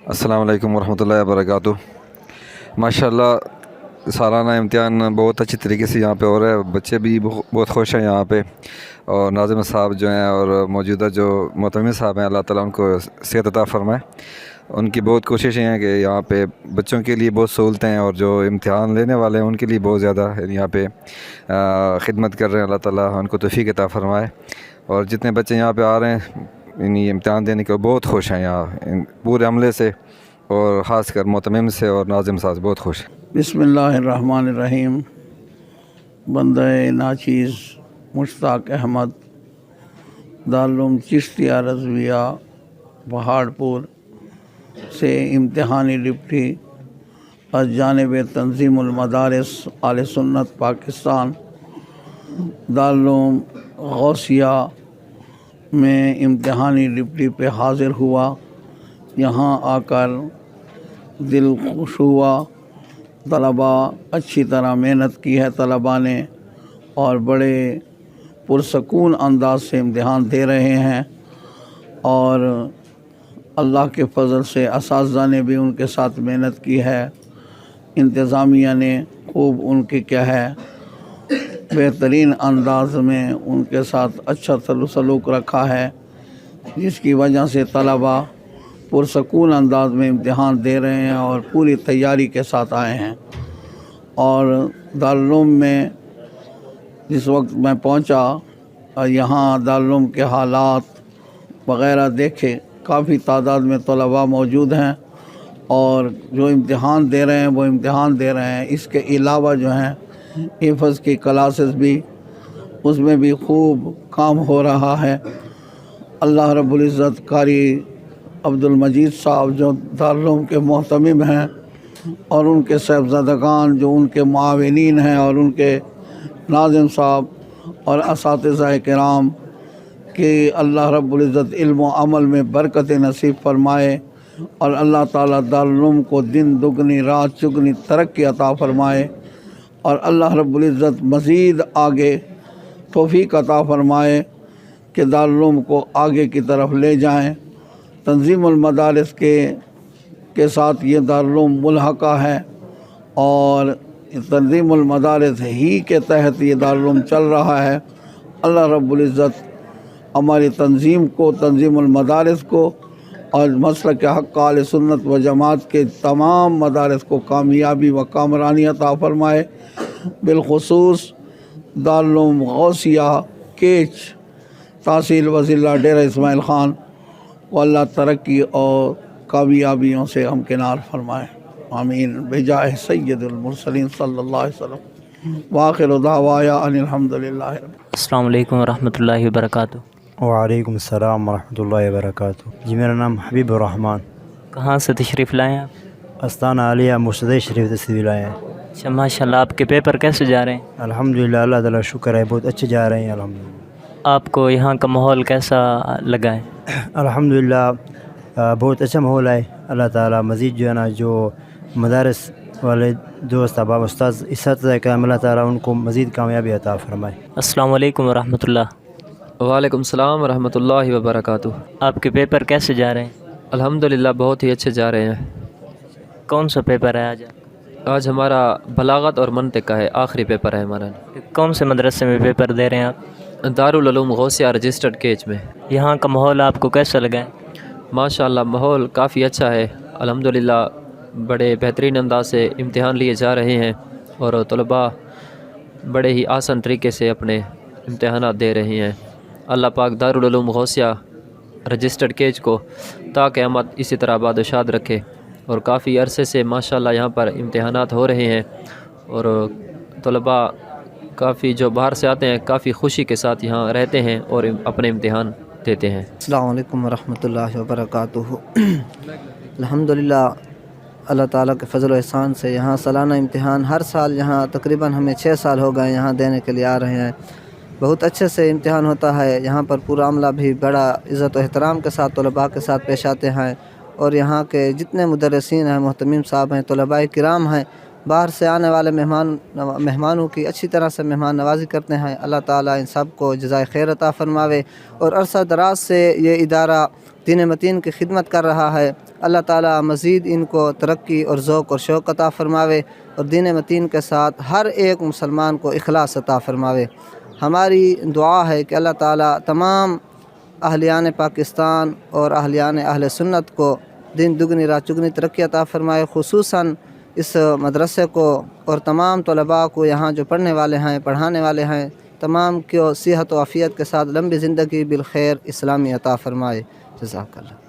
अस्सलाम वालेकुम वरहमतुल्लाहि वबरकातुह। माशाल्लाह सालाना इम्तिहान बहुत अच्छी तरीके से यहाँ पे हो रहा है। बच्चे भी बहुत खुश हैं यहाँ पे, और नाज़िम साहब जो हैं और मौजूदा जो मोहतमिम साहब हैं, अल्लाह ताला उनको सेहत अता फरमाए। उनकी बहुत कोशिशें हैं कि यहाँ पे बच्चों के लिए बहुत सहूलतें हैं, और जो इम्तिहान लेने वाले हैं उनके लिए बहुत ज़्यादा यहाँ पे खिदमत कर रहे हैं। अल्लाह ताला उनको तौफीक अता फरमाए। और जितने बच्चे यहाँ पे आ रहे हैं इन्हीं इम्तिहान देने के बहुत खुश हैं यहाँ पूरे अमले से, और ख़ासकर मोहतमिम से और नाज़िम साहब बहुत खुश हैं। बिस्मिल्लाहिर्रहमानिर्रहीम। बंदा नाचीज़ मुश्ताक अहमद, दारुल चिश्तिया रज़विया पहाड़पुर से इम्तिहानी डिप्टी और जानिब तंज़ीमुल मदारिस आले सुन्नत पाकिस्तान दारुल गौसिया में इम्तिहानी डिप्टी पे हाज़िर हुआ। यहाँ आकर दिल खुश हुआ। तलबा अच्छी तरह मेहनत की है तलबा ने, और बड़े पुरसकून अंदाज से इम्तिहान दे रहे हैं, और अल्लाह के फजल से असातिज़ा ने भी उनके साथ मेहनत की है। इंतज़ामिया ने खूब उनकी क्या है बेहतरीन अंदाज में उनके साथ अच्छा सलूक रखा है, जिसकी वजह से तलबा पुरसकून अंदाज में इम्तिहान दे रहे हैं और पूरी तैयारी के साथ आए हैं। और दारुल उलूम में जिस वक्त मैं पहुंचा, यहाँ दारुल उलूम के हालात वग़ैरह देखे, काफ़ी तादाद में तलबा मौजूद हैं और जो इम्तिहान दे रहे हैं वो इम्तिहान दे रहे हैं। इसके अलावा जो हैं हिफ़्ज़ की क्लासेस भी, उसमें भी खूब काम हो रहा है। अल्लाह रब्बुल इज़्ज़त कारी अब्दुल मजीद साहब जो दारुल उलूम के मोहतमिम हैं, और उनके साहबज़ादगान जो उनके मुआविनीन हैं, और उनके नाज़िम साहब और असातिज़ा किराम कि अल्लाह रब्बुल इज़्ज़त इल्म व अमल में बरकत नसीब फरमाए, और अल्लाह ताला दारुल उलूम को दिन दुगनी रात चुगनी तरक्की अता फरमाए, और अल्लाह रब्बुल इज़्ज़त मज़ीद आगे तौफ़ीक अता फरमाए कि दारुल उलूम को आगे की तरफ ले जाएं। तंज़ीमुल मदारिस के साथ ये दारुल उलूम मुल्हक़ा है, और तंज़ीमुल मदारिस ही के तहत ये दारुल उलूम चल रहा है। अल्लाह रब्बुल इज़्ज़त हमारी तंज़ीम को, तंज़ीमुल मदारिस को और मसलक हक़ आले सुन्नत व जमात के तमाम मदारिस को कामयाबी व कामरानी अता फ़रमाए। बिलख़ुसूस दारुल उलूम गौसिया केच तहसील वज़िला डेरा इस्माइल ख़ान को अल्लाह तरक्की और कामयाबियों से हमकिनार फरमाए। आमीन बिजाह सय्यदुल मुरसलीन सल्लल्लाहु अलैहि वसल्लम। वाखिर दावाया अनिल हम्दुलिल्लाहि। अस्सलाम वालेकुम रहमतुल्लाहि वबरकातुहू। वालेकुम अस्सलाम वरहमतुल्लाहि वबरकातुहू। जी मेरा नाम हबीबुर रहमान। कहाँ से तशरीफ़ लाए आप? अस्ताना आलिया मुर्शद शरीफ तशरीफ़ लाए हैं। अच्छा माशाल्लाह। आपके पेपर कैसे जा रहे हैं? अल्हम्दुलिल्लाह, अल्लाह ताला शुक्र है, बहुत अच्छे जा रहे हैं अल्हम्दुलिल्लाह। आपको यहाँ का माहौल कैसा लगा है? अल्हम्दुलिल्लाह बहुत अच्छा माहौल है। अल्लाह ताला मज़ीद जो है ना, जो मदारस वाले दोस्त अहबाब उस्ताद इस्सातिज़ा का अल्लाह ताला उनको मज़ीद कामयाबी अता फ़रमाए। अस्सलाम वालेकुम रहमतुल्लाह। वालेकुम सलाम रहमतुल्लाहि व बरकातुहू। आपके पेपर कैसे जा रहे हैं? अल्हम्दुलिल्लाह बहुत ही अच्छे जा रहे हैं। कौन सा पेपर है आज? आज हमारा बलागत और मंतिक का है, आखिरी पेपर है हमारा। कौन से मदरसे में पेपर दे रहे हैं आप? दारुल उलूम गौसिया रजिस्टर्ड केच में। यहाँ का माहौल आपको कैसा लगा है? माशाअल्लाह माहौल काफ़ी अच्छा है। अल्हम्दुलिल्लाह बड़े बेहतरीन अंदाज से इम्तिहान लिए जा रहे हैं, और तलबा बड़े ही आसान तरीके से अपने इम्तिहानात दे रहे हैं। अल्लाह पाक दारुल उलूम गौसिया रजिस्टर्ड केच को ताक़यामत इसी तरह आबाद रखे, और काफ़ी अरसे से माशाअल्लाह यहाँ पर इम्तिहानात हो रहे हैं, और तलबा काफ़ी जो बाहर से आते हैं काफ़ी खुशी के साथ यहाँ रहते हैं और अपने इम्तिहान देते हैं। अस्सलामु अलैकुम वरहमतुल्लाहि वबरकातुहू। अल्हम्दुलिल्लाह अल्लाह ताला के फ़ज़ल व एहसान से यहाँ सालाना इम्तिहान हर साल, यहाँ तकरीबन हमें 6 साल हो गए यहाँ देने के लिए आ रहे हैं। बहुत अच्छे से इम्तिहान होता है। यहाँ पर पूरा अमला भी बड़ा इज़्ज़त व एहतराम के साथ तलबा के साथ पेश आते हैं, और यहाँ के जितने मुदर्रिसीन हैं, मोहतमिम साहब हैं, तलबाए किराम हैं, باہر سے آنے والے مہمانوں کی اچھی طرح سے مہمان نوازی کرتے ہیں۔ اللہ تعالیٰ ان سب کو جزائے خیر عطا فرماوے، اور عرصہ دراز سے یہ ادارہ دین متین کی خدمت کر رہا ہے، اللہ تعالیٰ مزید ان کو ترقی اور ذوق اور شوق عطا فرماوے، اور دین متین کے ساتھ ہر ایک مسلمان کو اخلاص عطا فرماوے۔ ہماری دعا ہے کہ اللہ تعالیٰ تمام اہلیان پاکستان اور اہل سنت کو دن دگنی رات چگنی ترقی عطا فرمائے، خصوصاً اس مدرسے کو اور تمام طلباء کو یہاں جو پڑھنے والے ہیں پڑھانے والے ہیں تمام کو صحت و عافیت کے ساتھ لمبی زندگی بالخیر اسلامی عطا فرمائے۔ جزاک اللہ۔